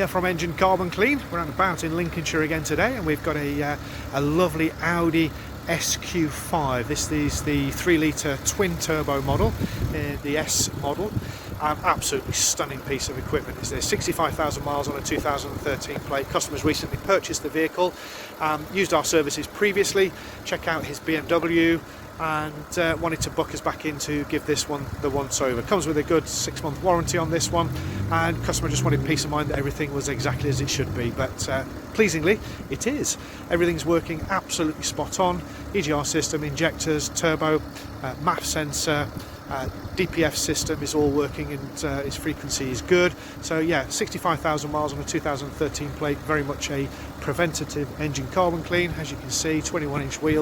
from Engine Carbon Clean. We're out and about in Lincolnshire again today, and we've got a lovely Audi SQ5. This is the 3-litre twin turbo model, the S model. Absolutely stunning piece of equipment. It's there, 65,000 miles on a 2013 plate. Customers recently purchased the vehicle, used our services previously, check out his BMW, and wanted to book us back in to give this one the once over. Comes with a good 6-month warranty on this one, and customer just wanted peace of mind that everything was exactly as it should be. But pleasingly, it is. Everything's working absolutely spot on. EGR system, injectors, turbo, MAF sensor, DPF system is all working, and its frequency is good. So yeah, 65,000 miles on a 2013 plate, very much a preventative Engine Carbon Clean. As you can see, 21-inch wheels.